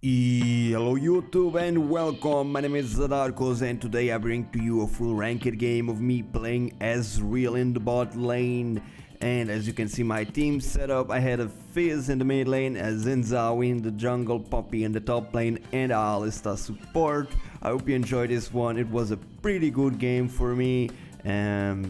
Hello YouTube and welcome, my name is Zadarkos and today I bring to you a full ranked game of me playing Ezreal in the bot lane. And as you can see my team setup, I had a Fizz in the mid lane, a Zinzao in the jungle, Poppy in the top lane and a Alistar support. I hope you enjoyed this one, it was a pretty good game for me.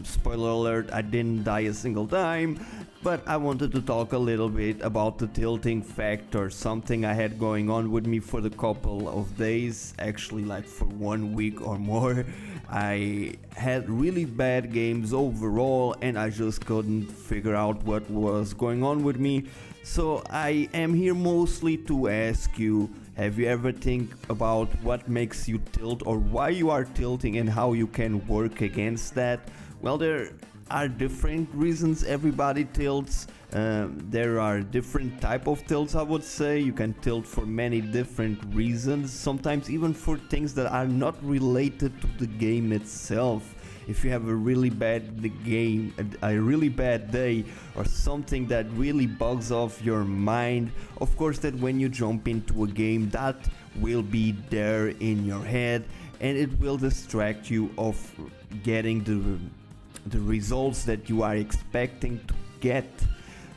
Spoiler alert, I didn't die a single time. But I wanted to talk a little bit about the tilting factor, something I had going on with me for the couple of days, actually like for 1 week or more. I had really bad games overall and I just couldn't figure out what was going on with me. So I am here mostly to ask you, have you ever think about what makes you tilt or why you are tilting and how you can work against that? Well, there are different reasons everybody tilts. There are different type of tilts, I would say. You can tilt for many different reasons, sometimes even for things that are not related to the game itself. If you have a really bad a really bad day or something that really bugs off your mind, of course that when you jump into a game that will be there in your head and it will distract you of getting the results that you are expecting to get.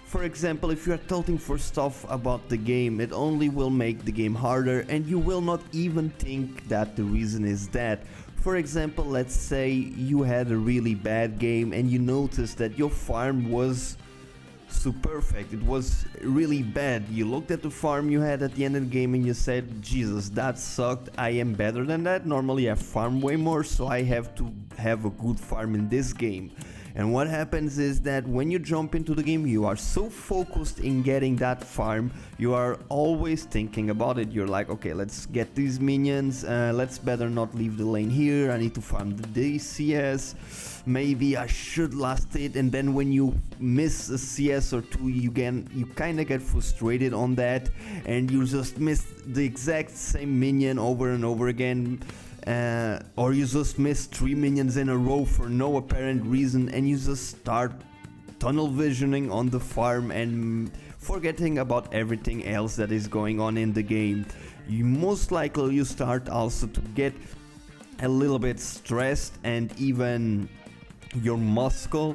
For example, if you are tilting for stuff about the game, it only will make the game harder and you will not even think that the reason is that. For example, let's say you had a really bad game and you noticed that your farm was perfect, it was really bad. You looked at the farm you had at the end of the game and you said, Jesus, that sucked, I am better than that. Normally I farm way more, so I have to have a good farm in this game. And what happens is that when you jump into the game, you are so focused in getting that farm, you are always thinking about it. You're like, okay, let's get these minions, let's better not leave the lane here, I need to farm the DCS, maybe I should last it. And then when you miss a CS or two, you kind of get frustrated on that and you just miss the exact same minion over and over again. Or you just miss 3 minions in a row for no apparent reason and you just start tunnel visioning on the farm and forgetting about everything else that is going on in the game. You most likely you start also to get a little bit stressed and even your muscle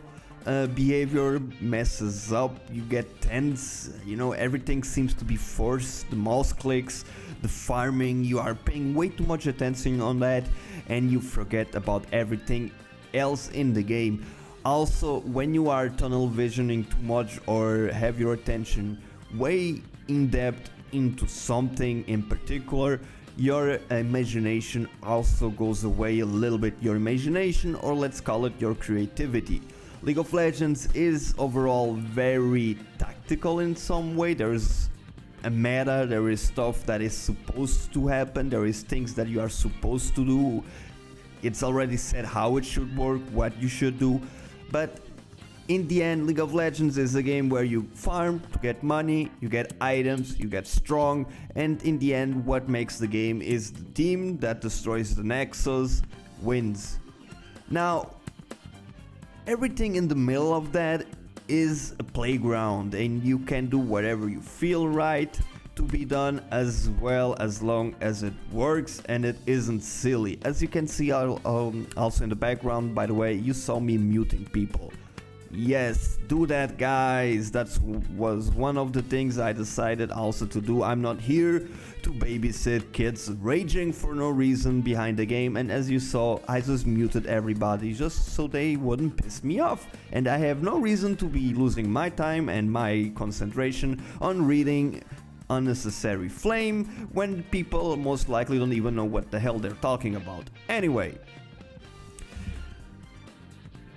behavior messes up, you get tense, you know, everything seems to be forced, the mouse clicks, the farming, you are paying way too much attention on that and you forget about everything else in the game. Also, when you are tunnel visioning too much or have your attention way in depth into something in particular, your imagination also goes away a little bit. Your imagination, or let's call it your creativity. League of Legends is overall very tactical in some way. There's a meta, there is stuff that is supposed to happen, there is things that you are supposed to do. It's already said how it should work, what you should do. But in the end, League of Legends is a game where you farm to get money, you get items, you get strong, and in the end what makes the game is the team that destroys the Nexus wins. Now, everything in the middle of that is a playground and you can do whatever you feel right to be done, as well as long as it works and it isn't silly. As you can see also in the background, by the way, you saw me muting people. Yes, do that guys, that was one of the things I decided also to do. I'm not here to babysit kids raging for no reason behind the game, and as you saw, I just muted everybody just so they wouldn't piss me off, and I have no reason to be losing my time and my concentration on reading unnecessary flame when people most likely don't even know what the hell they're talking about. Anyway,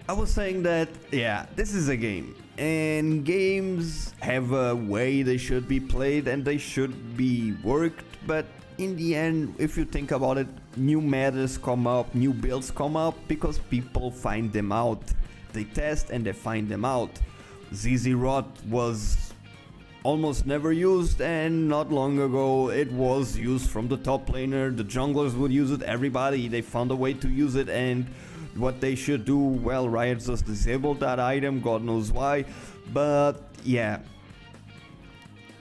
I was saying that, yeah, this is a game, and games have a way they should be played and they should be worked, but in the end, if you think about it, new metas come up, new builds come up because people find them out. They test and they find them out. ZZ Rot was almost never used, and not long ago it was used from the top laner, the junglers would use it, everybody, they found a way to use it, and what they should do, well, Riot just disabled that item, God knows why, but yeah,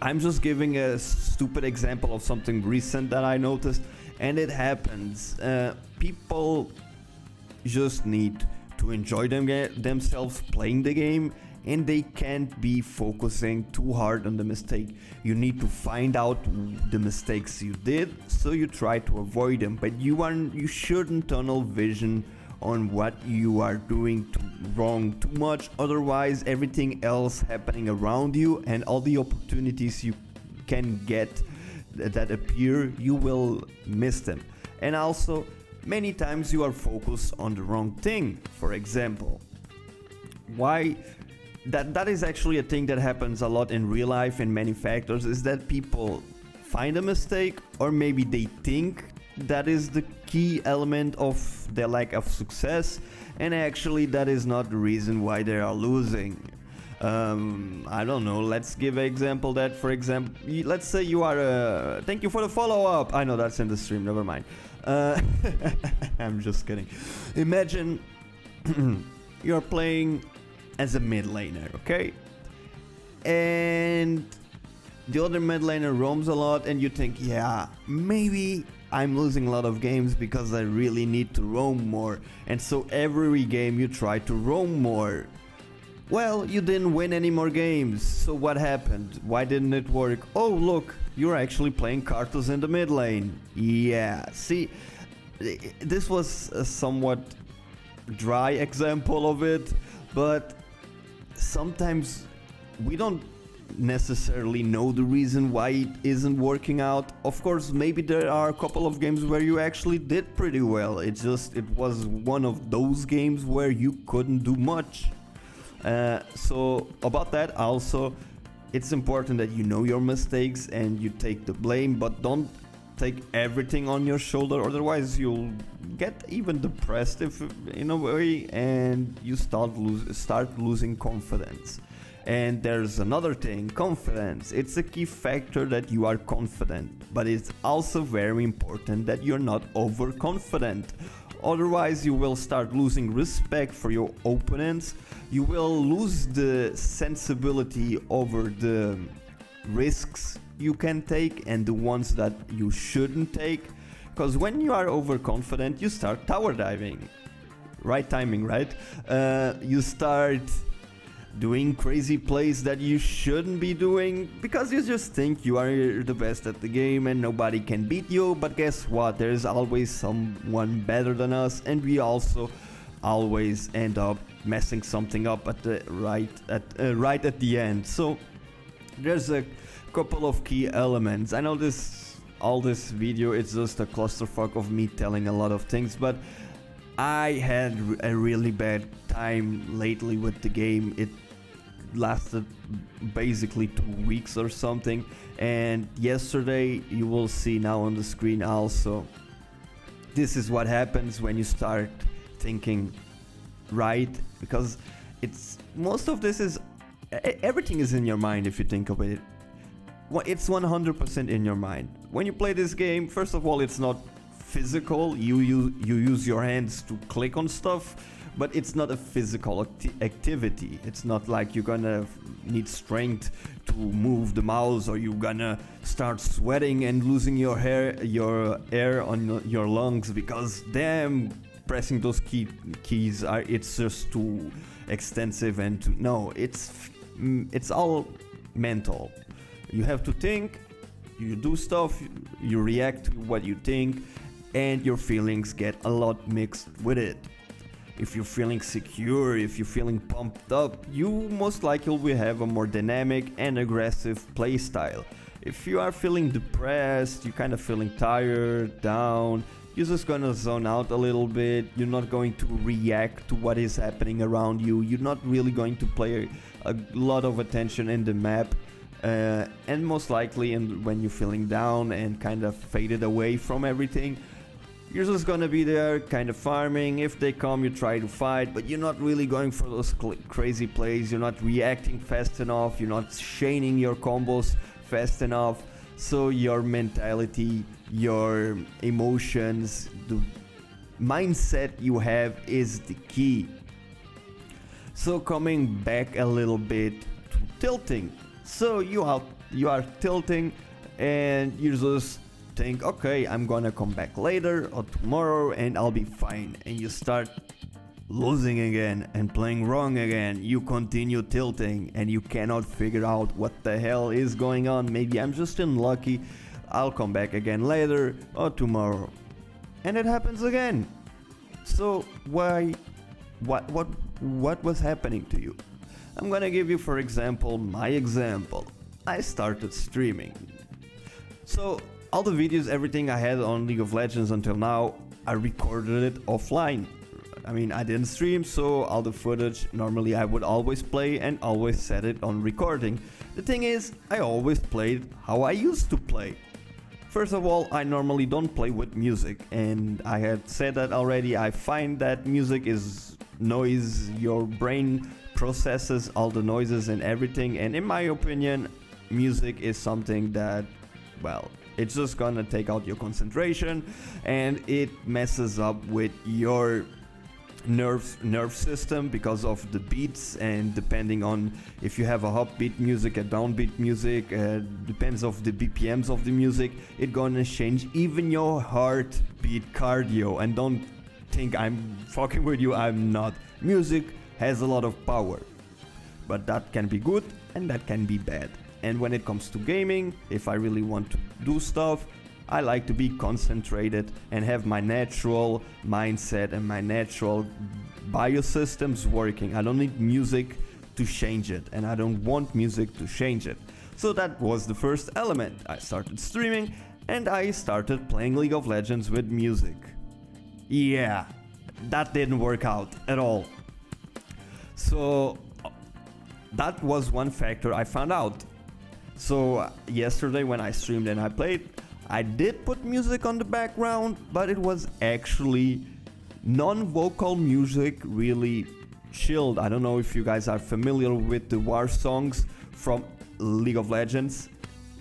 I'm just giving a stupid example of something recent that I noticed, and it happens. People just need to enjoy themselves playing the game, and they can't be focusing too hard on the mistake. You need to find out the mistakes you did, so you try to avoid them, but you shouldn't tunnel vision on what you are doing wrong too much. Otherwise, everything else happening around you and all the opportunities you can get that appear, you will miss them. And also, many times you are focused on the wrong thing. For example, why that is actually a thing that happens a lot in real life in many factors, is that people find a mistake, or maybe they think that is the key element of their lack of success, and actually that is not the reason why they are losing. I don't know, let's give an example that, for example, let's say you are thank you for the follow-up. I know that's in the stream, never mind. I'm just kidding. Imagine you're playing as a mid laner, okay? And the other mid laner roams a lot, and you think, yeah, maybe I'm losing a lot of games because I really need to roam more. And so every game you try to roam more. Well, you didn't win any more games. So what happened? Why didn't it work? Oh, look, you're actually playing Karthus in the mid lane. Yeah, see, this was a somewhat dry example of it, but sometimes we don't necessarily know the reason why it isn't working out. Of course, maybe there are a couple of games where you actually did pretty well. It was one of those games where you couldn't do much. So about that also, it's important that you know your mistakes and you take the blame, but don't take everything on your shoulder, otherwise you'll get even depressed in a way, and you start losing confidence. And there's another thing, confidence. It's a key factor that you are confident, but it's also very important that you're not overconfident. Otherwise, you will start losing respect for your opponents. You will lose the sensibility over the risks you can take and the ones that you shouldn't take. Because when you are overconfident, you start tower diving. Right timing, right? You start doing crazy plays that you shouldn't be doing because you just think you are the best at the game and nobody can beat you. But guess what? There's always someone better than us, and we also always end up messing something up at the right at the end. So there's a couple of key elements. I know all this video it's just a clusterfuck of me telling a lot of things, but I had a really bad time lately with the game. It lasted basically 2 weeks or something, and yesterday, you will see now on the screen also, this is what happens when you start thinking right, because most of this is everything is in your mind. If you think of it, it's 100% in your mind. When you play this game, first of all, it's not physical. You use your hands to click on stuff, but it's not a physical activity. It's not like you're gonna need strength to move the mouse, or you're gonna start sweating and losing your air on your lungs because damn, pressing those keys it's just too extensive. And no, it's all mental. You have to think, you do stuff, you react to what you think, and your feelings get a lot mixed with it. If you're feeling secure, if you're feeling pumped up, you most likely will have a more dynamic and aggressive playstyle. If you are feeling depressed, you're kind of feeling tired, down, you're just gonna zone out a little bit. You're not going to react to what is happening around you. You're not really going to pay a lot of attention in the map. And most likely when you're feeling down and kind of faded away from everything, you're just gonna be there kind of farming. If they come, you try to fight, but you're not really going for those crazy plays. You're not reacting fast enough. You're not chaining your combos fast enough. So your mentality, your emotions, the mindset you have is the key. So coming back a little bit to tilting. So you you are tilting, and you just think, okay, I'm gonna come back later or tomorrow and I'll be fine, and you start losing again and playing wrong again. You continue tilting and you cannot figure out what the hell is going on. Maybe I'm just unlucky, I'll come back again later or tomorrow, and it happens again. So what was happening to you? I'm gonna give you, for example, my example. I started streaming. So all the videos, everything I had on League of Legends until now, I recorded it offline. I mean, I didn't stream, so all the footage normally I would always play and always set it on recording. The thing is, I always played how I used to play. First of all, I normally don't play with music, and I had said that already. I find that music is noise. Your brain processes all the noises and everything, and in my opinion, music is something that, well, it's just gonna take out your concentration, and it messes up with your nerve system because of the beats, and depending on if you have a upbeat music, a downbeat music, depends of the BPMs of the music, it gonna change even your heartbeat cardio. And don't think I'm fucking with you, I'm not. Music has a lot of power, but that can be good and that can be bad. And when it comes to gaming, if I really want to do stuff, I like to be concentrated and have my natural mindset and my natural biosystems working. I don't need music to change it, and I don't want music to change it. So that was the first element. I started streaming and I started playing League of Legends with music. Yeah, that didn't work out at all. So that was one factor I found out. So yesterday when I streamed and I played, I did put music on the background, but it was actually non-vocal music, really chilled. I don't know if you guys are familiar with the war songs from League of Legends.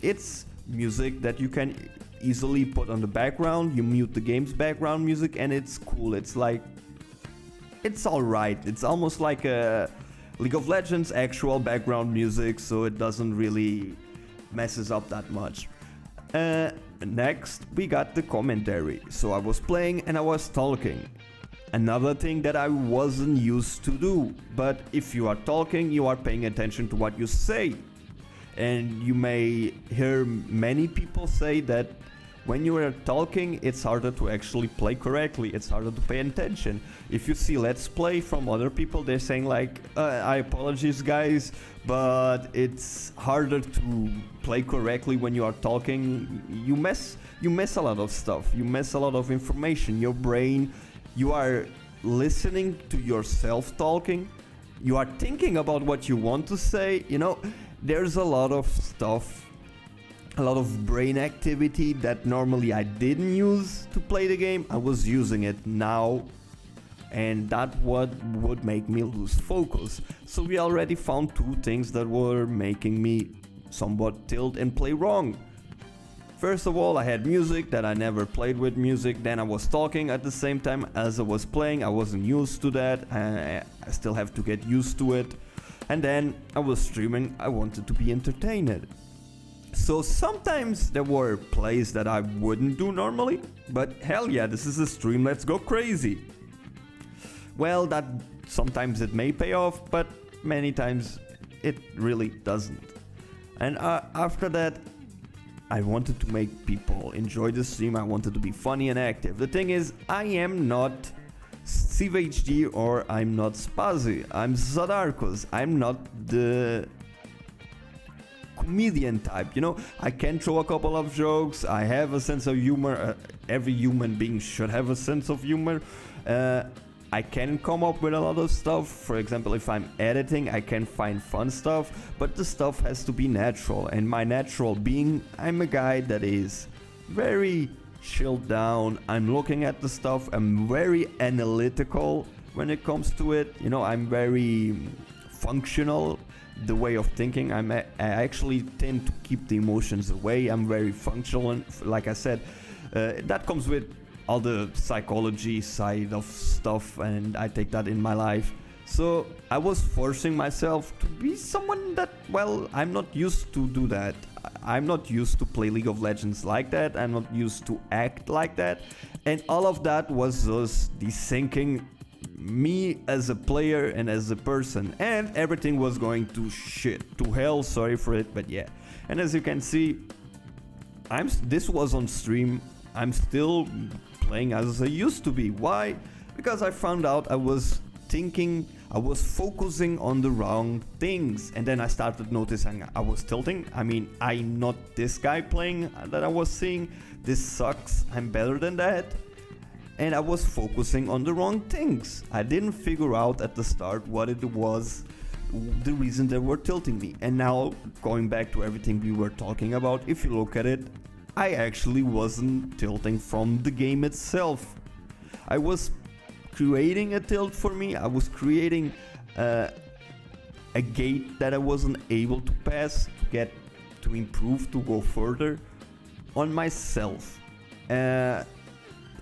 It's music that you can easily put on the background. You mute the game's background music and it's cool. It's like, it's alright. It's almost like a League of Legends actual background music, so it doesn't really messes up that much. Next, we got the commentary. So I was playing and I was talking. Another thing that I wasn't used to do. But if you are talking, you are paying attention to what you say. And you may hear many people say that when you are talking, it's harder to actually play correctly. It's harder to pay attention. If you see Let's Play from other people, they're saying like, I apologize guys, but it's harder to play correctly when you are talking. You miss a lot of stuff. You miss a lot of information. Your brain, you are listening to yourself talking. You are thinking about what you want to say. You know, there's a lot of stuff, a lot of brain activity that normally I didn't use to play the game. I was using it now, and that would make me lose focus. So we already found two things that were making me somewhat tilt and play wrong. First of all, I had music that I never played with music. Then I was talking at the same time as I was playing. I wasn't used to that. I still have to get used to it. And then I was streaming. I wanted to be entertained. So sometimes there were plays that I wouldn't do normally, but hell yeah, this is a stream, let's go crazy. Well, that sometimes it may pay off, but many times it really doesn't. And after that, I wanted to make people enjoy the stream. I wanted to be funny and active. The thing is, I am not SiveHD or I'm not Spazi. I'm Zadarkos. I'm not the comedian type, you know. I can throw a couple of jokes. I have a sense of humor. Every human being should have a sense of humor. I can come up with a lot of stuff. For example, if I'm editing, I can find fun stuff, but the stuff has to be natural. And my natural being, I'm a guy that is very chilled down. I'm looking at the stuff. I'm very analytical when it comes to it. You know, I'm very functional. The way of thinking, I actually tend to keep the emotions away. I'm very functional, and like I said, that comes with all the psychology side of stuff, and I take that in my life. So I was forcing myself to be someone that, well, I'm not used to do that. I'm not used to play League of Legends like that. I'm not used to act like that. And all of that was just desyncing me as a player and as a person, and everything was going to shit, to hell, sorry for it, but yeah. And as you can see, this was on stream. I'm still playing as I used to be. Why? Because I found out I was focusing on the wrong things, and then I started noticing I was tilting. I mean, I'm not this guy playing that I was seeing. This sucks. I'm better than that. And I was focusing on the wrong things. I didn't figure out at the start what it was, the reason they were tilting me. And now, going back to everything we were talking about, if you look at it, I actually wasn't tilting from the game itself. I was creating a tilt for me. I was creating a gate that I wasn't able to pass, to improve, to go further on myself.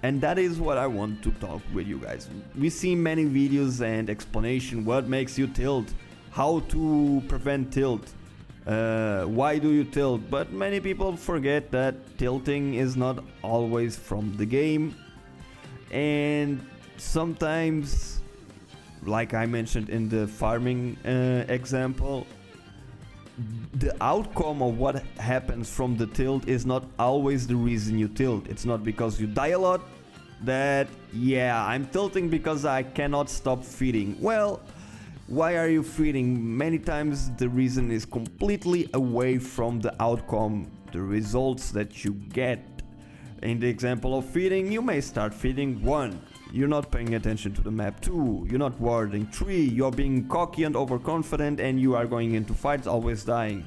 And that is what I want to talk with you guys. We see many videos and explanation what makes you tilt, how to prevent tilt, why do you tilt, but many people forget that tilting is not always from the game, and sometimes, like I mentioned in the farming example, the outcome of what happens from the tilt is not always the reason you tilt. It's not because you die a lot that, yeah, I'm tilting because I cannot stop feeding. Well, why are you feeding? Many times the reason is completely away from the outcome, the results that you get. In the example of feeding, you may start feeding 1. You're not paying attention to the map. 2, you're not warding. 3, you're being cocky and overconfident and you are going into fights always dying.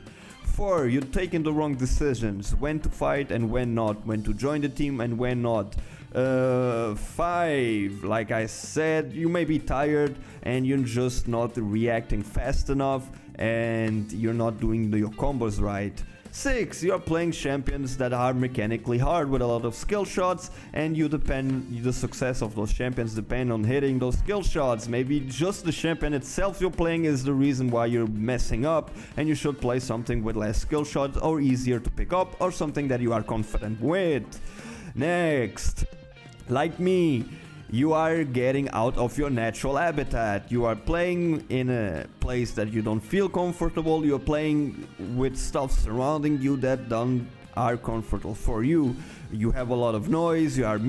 4, you're taking the wrong decisions, when to fight and when not, when to join the team and when not. 5, like I said, you may be tired and you're just not reacting fast enough and you're not doing your combos right. 6, you're playing champions that are mechanically hard with a lot of skill shots, and the success of those champions depend on hitting those skill shots. Maybe just the champion itself you're playing is the reason why you're messing up, and you should play something with less skill shots or easier to pick up, or something that you are confident with. Next, like me, you are getting out of your natural habitat. You are playing in a place that you don't feel comfortable. You're playing with stuff surrounding you that are comfortable for you. You have a lot of noise, you have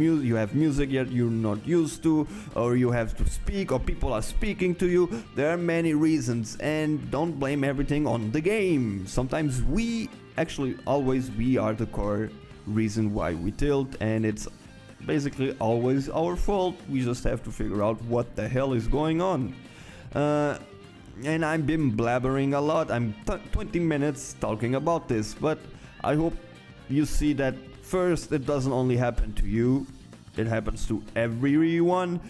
music that you're not used to, or you have to speak, or people are speaking to you. There are many reasons, and don't blame everything on the game. Sometimes we are the core reason why we tilt, and it's basically always our fault. We just have to figure out what the hell is going on. And I've been blabbering a lot. I'm 20 minutes talking about this, but I hope you see that first, it doesn't only happen to you, it happens to everyone,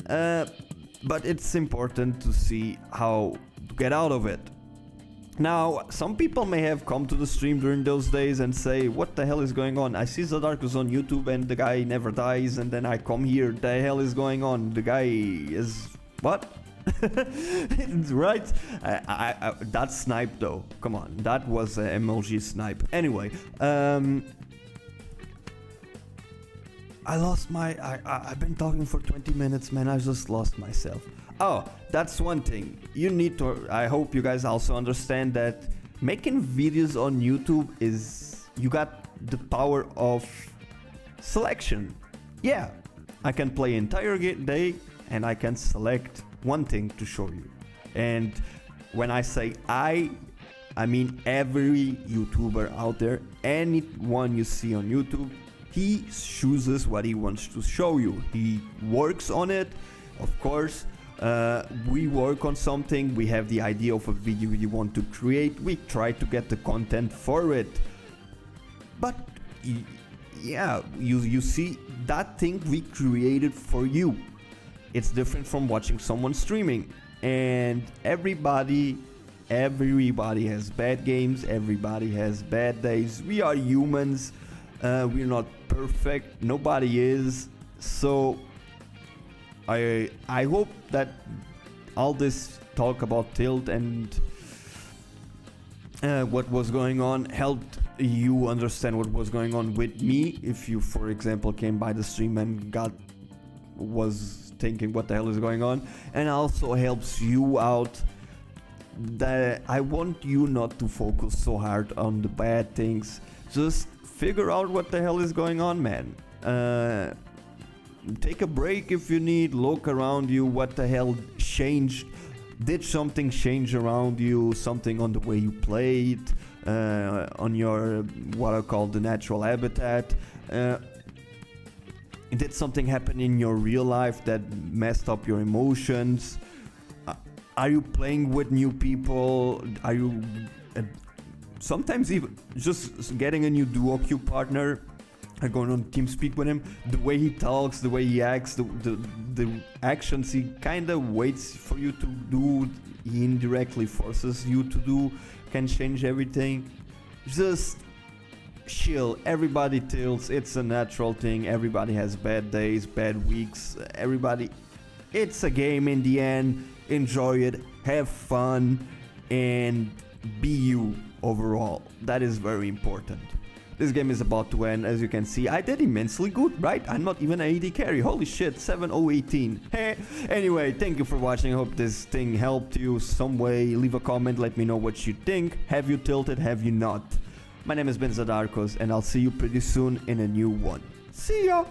but it's important to see how to get out of it. Now, some people may have come to the stream during those days and say, what the hell is going on? I see Zadarkus on YouTube and the guy never dies, and then I come here, the hell is going on? The guy is... what? Right? That snipe though, come on, that was an MLG snipe. Anyway, I lost I've been talking for 20 minutes, man, I just lost myself. Oh, that's one thing. You need to, I hope you guys also understand that making videos on YouTube you got the power of selection. Yeah, I can play entire day and I can select one thing to show you. And when I say I mean every YouTuber out there, anyone you see on YouTube, he chooses what he wants to show you. He works on it, of course. We work on something, we have the idea of a video we want to create, we try to get the content for it. But yeah, you see, that thing we created for you. It's different from watching someone streaming. And everybody has bad games, everybody has bad days. We are humans, we're not perfect, nobody is. So I hope that all this talk about tilt and what was going on, helped you understand what was going on with me. If you, for example, came by the stream and was thinking what the hell is going on, and also helps you out. That I want you not to focus so hard on the bad things. Just figure out what the hell is going on, man. Take a break if you need. Look around you. What the hell changed? Did something change around you? Something on the way you played, on your what I call the natural habitat. Did something happen in your real life that messed up your emotions? Are you playing with new people? Are you sometimes even just getting a new duo queue partner? Going on TeamSpeak with him, the way he talks, the way he acts, the actions he kind of waits for you to do, he indirectly forces you to do, can change everything. Just chill. Everybody tilts. It's a natural thing. Everybody has bad days, bad weeks. It's a game in the end. Enjoy it, have fun, and be you overall. That is very important. This game is about to end. As you can see, I did immensely good, right? I'm not even an AD carry. Holy shit, 7-0-18. Anyway, thank you for watching. I hope this thing helped you some way. Leave a comment, let me know what you think. Have you tilted, have you not? My name is Ben Zadarkos, and I'll see you pretty soon in a new one. See ya!